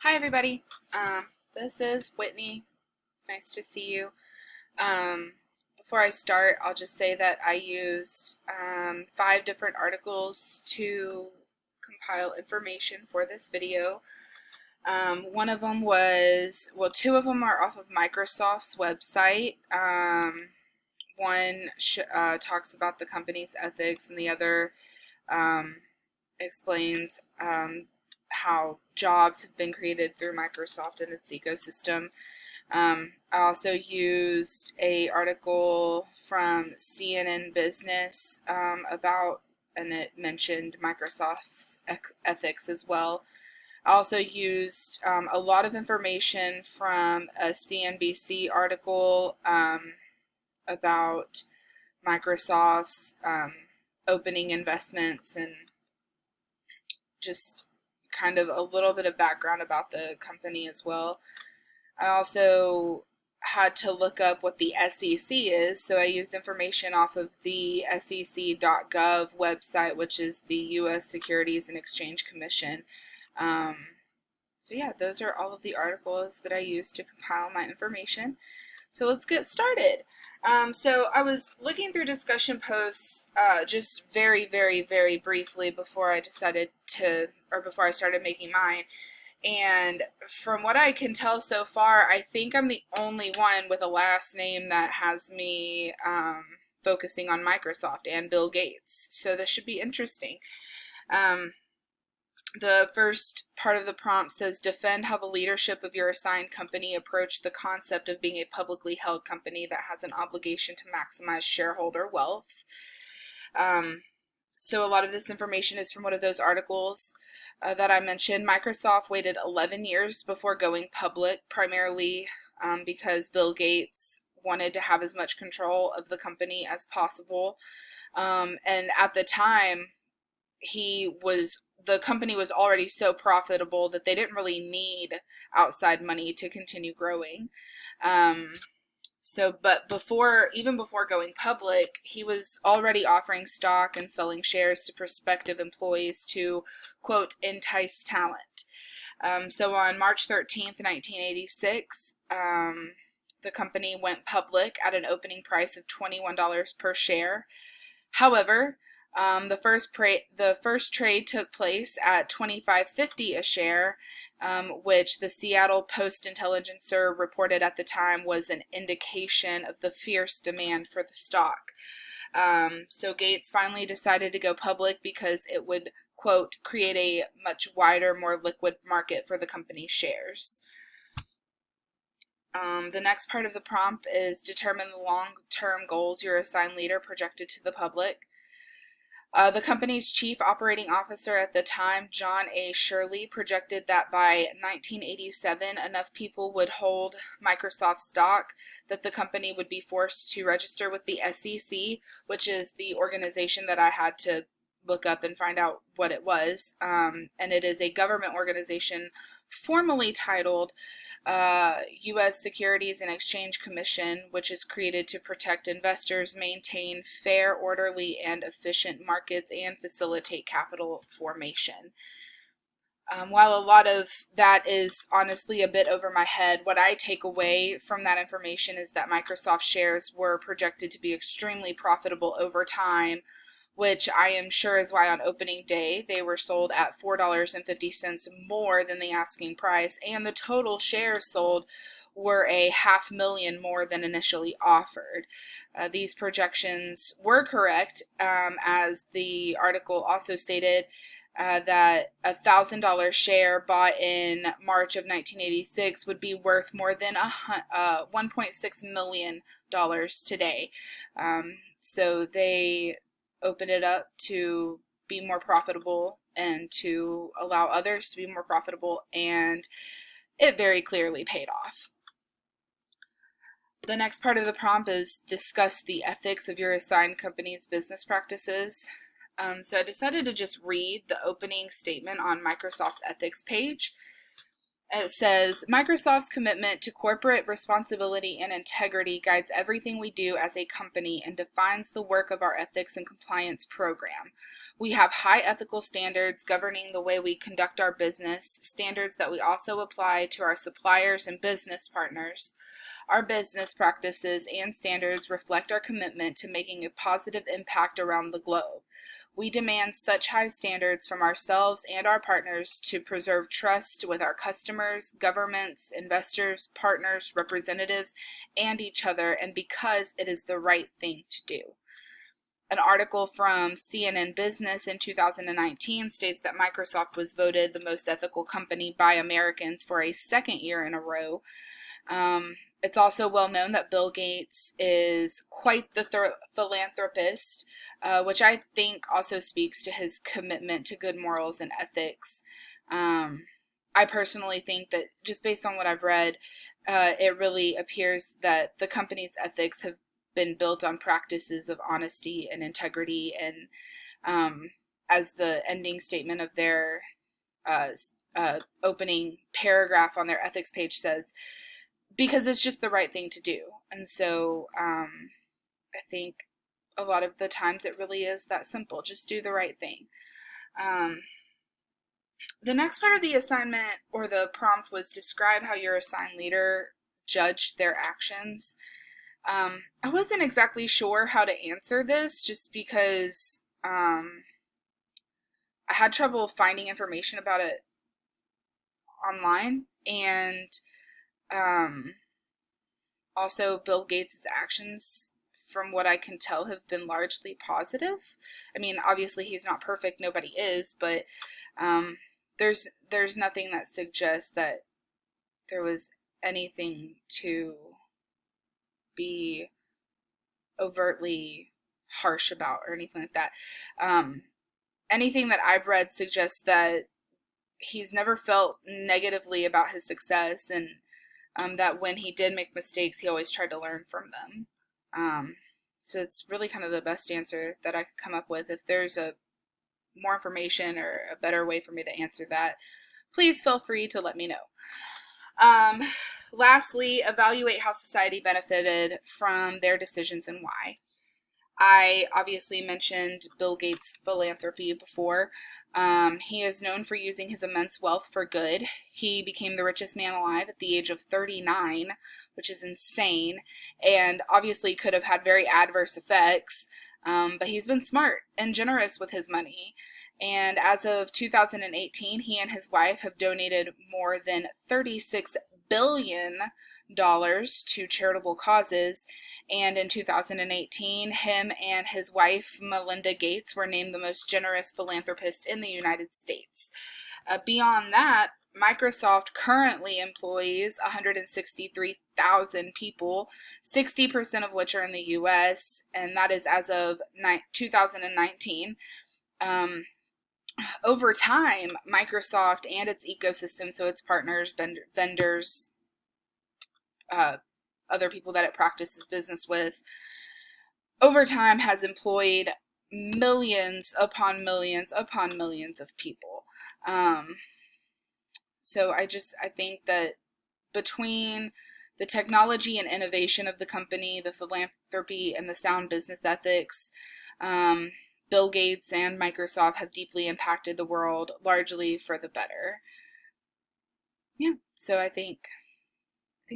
Hi everybody. This is Whitney. It's nice to see you. Before I start, I'll just say that I used 5 different articles to compile information for this video. One of them was, well, 2 of them are off of Microsoft's website. One talks about the company's ethics, and the other explains how jobs have been created through Microsoft and its ecosystem. I also used an article from CNN Business about, and it mentioned Microsoft's ethics as well. I also used a lot of information from a CNBC article about Microsoft's opening investments and just kind of a little bit of background about the company as well. I also had to look up what the SEC is, so I used information off of the SEC.gov website, which is the U.S. Securities and Exchange Commission. So yeah, those are all of the articles that I used to compile my information. So let's get started. So I was looking through discussion posts just very briefly before I decided to, or before I started making mine. And from what I can tell so far, I think I'm the only one with a last name that has me focusing on Microsoft and Bill Gates. So this should be interesting. The first part of the prompt says, defend how the leadership of your assigned company approached the concept of being a publicly held company that has an obligation to maximize shareholder wealth. So a lot of this information is from one of those articles that I mentioned. Microsoft waited 11 years before going public, primarily because Bill Gates wanted to have as much control of the company as possible. And at the time, the company was already so profitable that they didn't really need outside money to continue growing. But even before going public, he was already offering stock and selling shares to prospective employees to, quote, entice talent. So on March 13th, 1986, the company went public at an opening price of $21 per share. However, the first trade took place at $25.50 a share, which the Seattle Post-Intelligencer reported at the time was an indication of the fierce demand for the stock. So Gates finally decided to go public because it would, quote, create a much wider, more liquid market for the company's shares. The next part of the prompt is determine the long-term goals your assigned leader projected to the public. The company's chief operating officer at the time, John A. Shirley, projected that by 1987, enough people would hold Microsoft stock that the company would be forced to register with the SEC, which is the organization that I had to look up and find out what it was. And it is a government organization formally titled U.S. Securities and Exchange Commission, which is created to protect investors, maintain fair, orderly, and efficient markets, and facilitate capital formation. While a lot of that is honestly a bit over my head, what I take away from that information is that Microsoft shares were projected to be extremely profitable over time, which I am sure is why on opening day they were sold at $4.50 more than the asking price, and the total shares sold were a 500,000 more than initially offered. These projections were correct, as the article also stated that a $1,000 share bought in March of 1986 would be worth more than $1.6 million today. So they open it up to be more profitable and to allow others to be more profitable, and it very clearly paid off. The next part of the prompt is discuss the ethics of your assigned company's business practices. So I decided to just read the opening statement on Microsoft's ethics page. It says, Microsoft's commitment to corporate responsibility and integrity guides everything we do as a company and defines the work of our ethics and compliance program. We have high ethical standards governing the way we conduct our business, standards that we also apply to our suppliers and business partners. Our business practices and standards reflect our commitment to making a positive impact around the globe. We demand such high standards from ourselves and our partners to preserve trust with our customers, governments, investors, partners, representatives, and each other, and because it is the right thing to do. An article from CNN Business in 2019 states that Microsoft was voted the most ethical company by Americans for a second year in a row. It's also well known that Bill Gates is quite the philanthropist, which I think also speaks to his commitment to good morals and ethics. I personally think that just based on what I've read, it really appears that the company's ethics have been built on practices of honesty and integrity, and as the ending statement of their opening paragraph on their ethics page says, because it's just the right thing to do. And so I think a lot of the times it really is that simple. Just do the right thing. The next part of the assignment or the prompt was describe how your assigned leader judged their actions. I wasn't exactly sure how to answer this just because I had trouble finding information about it online, and also Bill Gates' actions, from what I can tell, have been largely positive. I mean, obviously he's not perfect, nobody is, but there's nothing that suggests that there was anything to be overtly harsh about or anything like that. Anything that I've read suggests that he's never felt negatively about his success, and that when he did make mistakes, he always tried to learn from them. So it's really kind of the best answer that I could come up with. If there's more information or a better way for me to answer that, please feel free to let me know. Lastly, evaluate how society benefited from their decisions and why. I obviously mentioned Bill Gates' philanthropy before. He is known for using his immense wealth for good. He became the richest man alive at the age of 39, which is insane, and obviously could have had very adverse effects, but he's been smart and generous with his money. And as of 2018, he and his wife have donated more than $36 billion to charitable causes. And in 2018, him and his wife, Melinda Gates, were named the most generous philanthropists in the United States. Beyond that, Microsoft currently employs 163,000 people, 60% of which are in the U.S., and that is as of 2019. Over time, Microsoft and its ecosystem, so its partners, vendors, other people that it practices business with, over time has employed millions upon millions upon millions of people. So I think that between the technology and innovation of the company, the philanthropy, and the sound business ethics, Bill Gates and Microsoft have deeply impacted the world, largely for the better. Yeah, so I think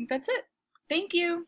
that's it. Thank you.